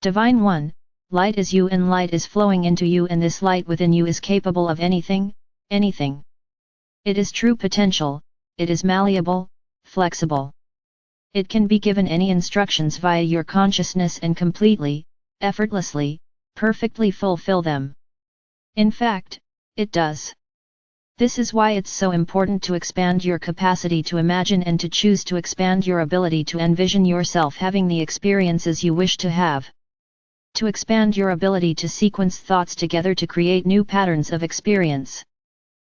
Divine One, light is you and light is flowing into you, and this light within you is capable of anything, anything. It is true potential, it is malleable, flexible. It can be given any instructions via your consciousness and completely, effortlessly, perfectly fulfill them. In fact, it does. This is why it's so important to expand your capacity to imagine and to choose to expand your ability to envision yourself having the experiences you wish to have. To expand your ability to sequence thoughts together to create new patterns of experience.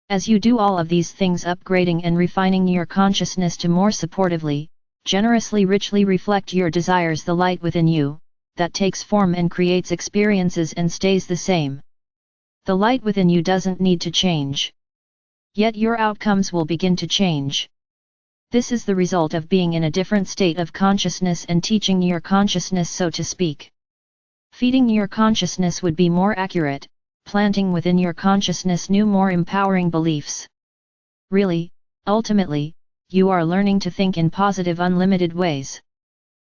As you do all of these things, upgrading and refining your consciousness to more supportively, generously, richly reflect your desires, the light within you, that takes form and creates experiences and stays the same. The light within you doesn't need to change. Yet your outcomes will begin to change. This is the result of being in a different state of consciousness and teaching your consciousness, so to speak. Feeding your consciousness would be more accurate, planting within your consciousness new, more empowering beliefs. Really, ultimately, you are learning to think in positive, unlimited ways.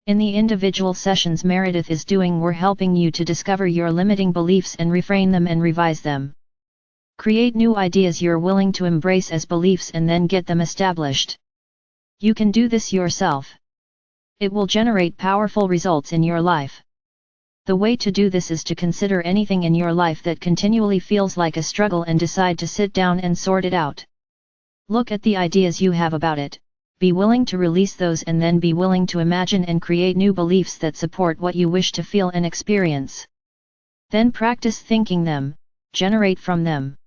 In the individual sessions Meredith is doing, we're helping you to discover your limiting beliefs and reframe them and revise them. Create new ideas you're willing to embrace as beliefs and then get them established. You can do this yourself. It will generate powerful results in your life. The way to do this is to consider anything in your life that continually feels like a struggle and decide to sit down and sort it out. Look at the ideas you have about it, be willing to release those, and then be willing to imagine and create new beliefs that support what you wish to feel and experience. Then practice thinking them, generate from them.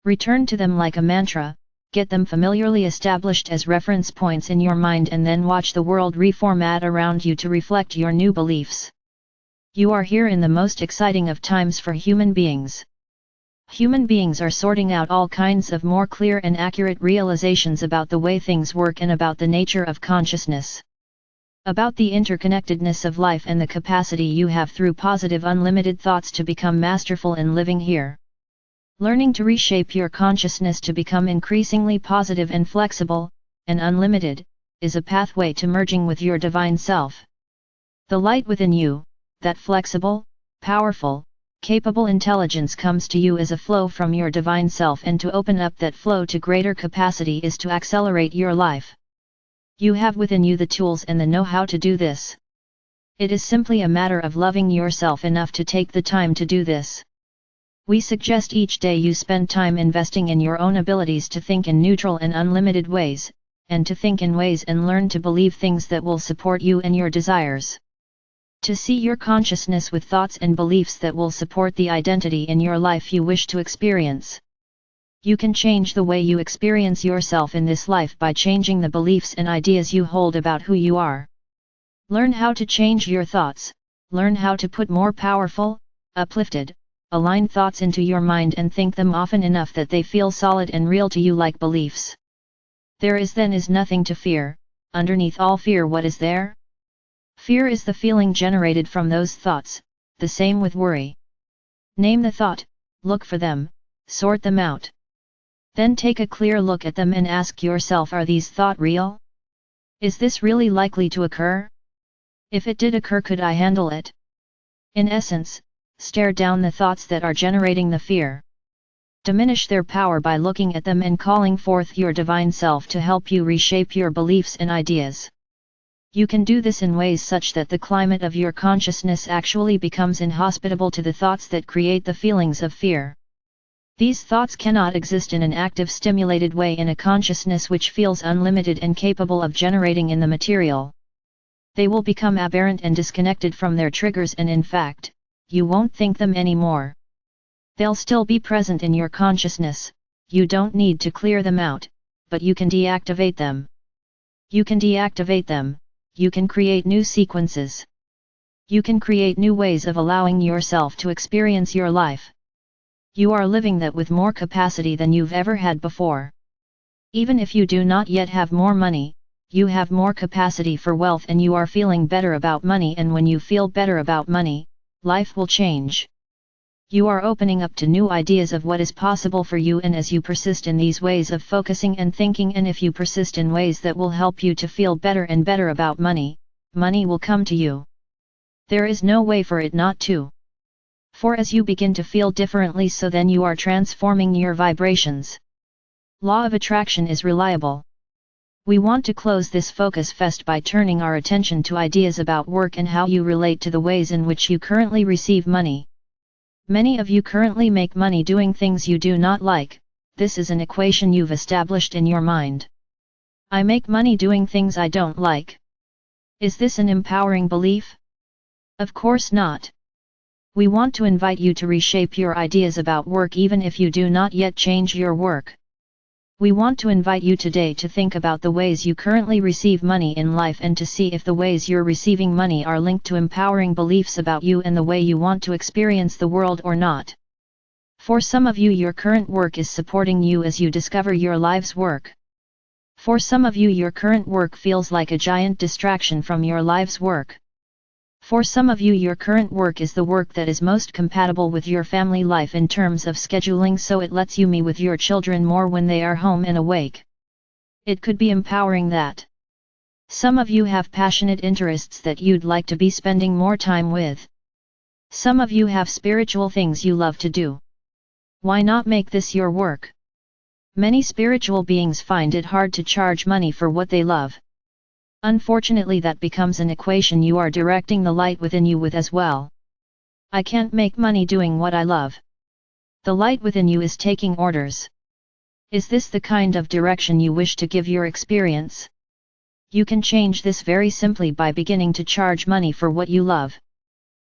Return to them like a mantra, get them familiarly established as reference points in your mind, and then watch the world reformat around you to reflect your new beliefs. You are here in the most exciting of times for human beings. Human beings are sorting out all kinds of more clear and accurate realizations about the way things work and about the nature of consciousness. About the interconnectedness of life and the capacity you have through positive, unlimited thoughts to become masterful in living here. Learning to reshape your consciousness to become increasingly positive and flexible, and unlimited, is a pathway to merging with your divine self. The light within you, that flexible, powerful, capable intelligence comes to you as a flow from your divine self, and to open up that flow to greater capacity is to accelerate your life. You have within you the tools and the know-how to do this. It is simply a matter of loving yourself enough to take the time to do this. We suggest each day you spend time investing in your own abilities to think in neutral and unlimited ways, and to think in ways and learn to believe things that will support you and your desires. To see your consciousness with thoughts and beliefs that will support the identity in your life you wish to experience. You can change the way you experience yourself in this life by changing the beliefs and ideas you hold about who you are. Learn how to change your thoughts, learn how to put more powerful, uplifted, aligned thoughts into your mind and think them often enough that they feel solid and real to you like beliefs. There is nothing to fear. Underneath all fear, what is there? Fear is the feeling generated from those thoughts, the same with worry. Name the thought, look for them, sort them out. Then take a clear look at them and ask yourself, are these thoughts real? Is this really likely to occur? If it did occur, could I handle it? In essence, stare down the thoughts that are generating the fear. Diminish their power by looking at them and calling forth your divine self to help you reshape your beliefs and ideas. You can do this in ways such that the climate of your consciousness actually becomes inhospitable to the thoughts that create the feelings of fear. These thoughts cannot exist in an active, stimulated way in a consciousness which feels unlimited and capable of generating in the material. They will become aberrant and disconnected from their triggers, and in fact, you won't think them anymore. They'll still be present in your consciousness. You don't need to clear them out, but you can deactivate them. You can deactivate them, you can create new sequences. You can create new ways of allowing yourself to experience your life. You are living that with more capacity than you've ever had before. Even if you do not yet have more money, you have more capacity for wealth and you are feeling better about money, and when you feel better about money, life will change. You are opening up to new ideas of what is possible for you, and as you persist in these ways of focusing and thinking, and if you persist in ways that will help you to feel better and better about money, money will come to you. There is no way for it not to. For as you begin to feel differently, so then you are transforming your vibrations. Law of attraction is reliable. We want to close this focus fest by turning our attention to ideas about work and how you relate to the ways in which you currently receive money. Many of you currently make money doing things you do not like. This is an equation you've established in your mind. I make money doing things I don't like. Is this an empowering belief? Of course not. We want to invite you to reshape your ideas about work even if you do not yet change your work. We want to invite you today to think about the ways you currently receive money in life and to see if the ways you're receiving money are linked to empowering beliefs about you and the way you want to experience the world or not. For some of you, your current work is supporting you as you discover your life's work. For some of you, your current work feels like a giant distraction from your life's work. For some of you, your current work is the work that is most compatible with your family life in terms of scheduling, so it lets you be with your children more when they are home and awake. It could be empowering that. Some of you have passionate interests that you'd like to be spending more time with. Some of you have spiritual things you love to do. Why not make this your work? Many spiritual beings find it hard to charge money for what they love. Unfortunately, that becomes an equation you are directing the light within you with as well. I can't make money doing what I love. The light within you is taking orders. Is this the kind of direction you wish to give your experience? You can change this very simply by beginning to charge money for what you love.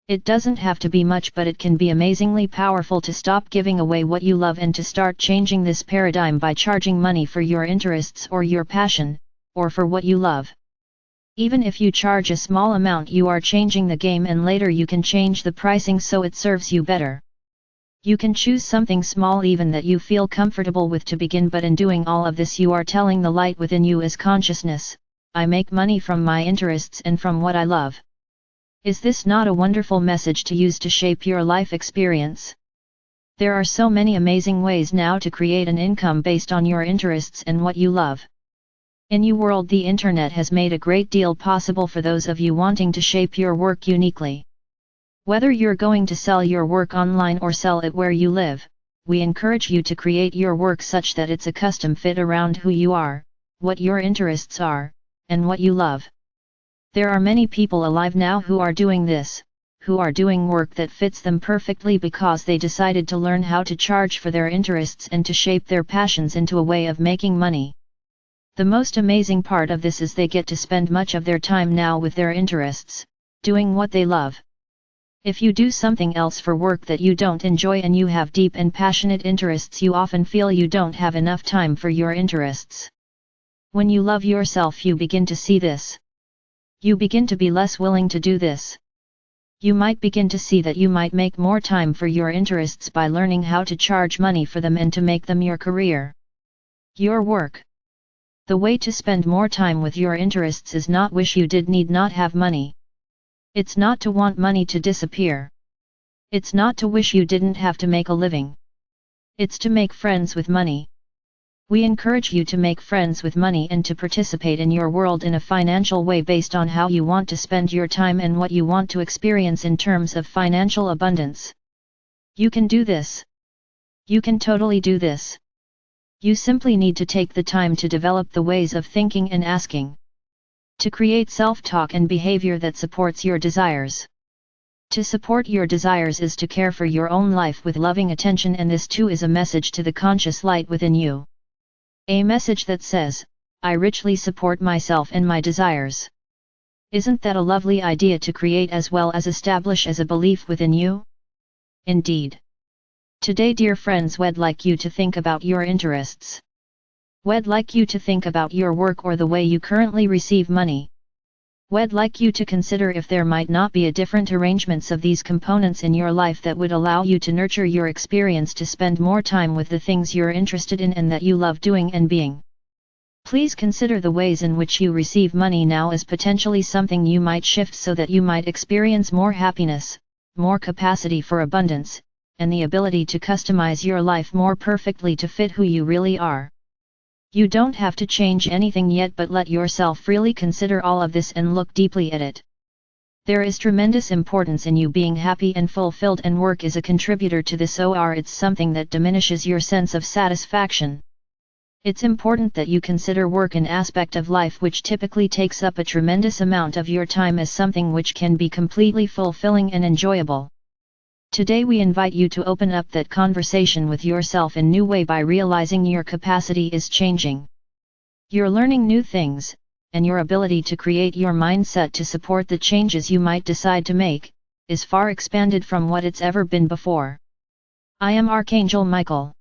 It doesn't have to be much, but it can be amazingly powerful to stop giving away what you love and to start changing this paradigm by charging money for your interests or your passion, or for what you love. Even if you charge a small amount, you are changing the game, and later you can change the pricing so it serves you better. You can choose something small even that you feel comfortable with to begin, but in doing all of this you are telling the light within you as consciousness, I make money from my interests and from what I love. Is this not a wonderful message to use to shape your life experience? There are so many amazing ways now to create an income based on your interests and what you love. In your world, the internet has made a great deal possible for those of you wanting to shape your work uniquely. Whether you're going to sell your work online or sell it where you live, we encourage you to create your work such that it's a custom fit around who you are, what your interests are, and what you love. There are many people alive now who are doing this, who are doing work that fits them perfectly because they decided to learn how to charge for their interests and to shape their passions into a way of making money. The most amazing part of this is they get to spend much of their time now with their interests, doing what they love. If you do something else for work that you don't enjoy and you have deep and passionate interests, you often feel you don't have enough time for your interests. When you love yourself, you begin to see this. You begin to be less willing to do this. You might begin to see that you might make more time for your interests by learning how to charge money for them and to make them your career. Your work. The way to spend more time with your interests is not wish you did need not have money. It's not to want money to disappear. It's not to wish you didn't have to make a living. It's to make friends with money. We encourage you to make friends with money and to participate in your world in a financial way based on how you want to spend your time and what you want to experience in terms of financial abundance. You can do this. You can totally do this. You simply need to take the time to develop the ways of thinking and asking. To create self-talk and behavior that supports your desires. To support your desires is to care for your own life with loving attention, and this too is a message to the conscious light within you. A message that says, I richly support myself and my desires. Isn't that a lovely idea to create as well as establish as a belief within you? Indeed. Today, dear friends, we'd like you to think about your interests. We'd like you to think about your work or the way you currently receive money. We'd like you to consider if there might not be a different arrangements of these components in your life that would allow you to nurture your experience to spend more time with the things you're interested in and that you love doing and being. Please consider the ways in which you receive money now as potentially something you might shift so that you might experience more happiness, more capacity for abundance, and the ability to customize your life more perfectly to fit who you really are. You don't have to change anything yet, but let yourself really consider all of this and look deeply at it. There is tremendous importance in you being happy and fulfilled, and work is a contributor to this, or it's something that diminishes your sense of satisfaction. It's important that you consider work an aspect of life which typically takes up a tremendous amount of your time as something which can be completely fulfilling and enjoyable. Today we invite you to open up that conversation with yourself in a new way by realizing your capacity is changing. You're learning new things, and your ability to create your mindset to support the changes you might decide to make, is far expanded from what it's ever been before. I am Archangel Michael.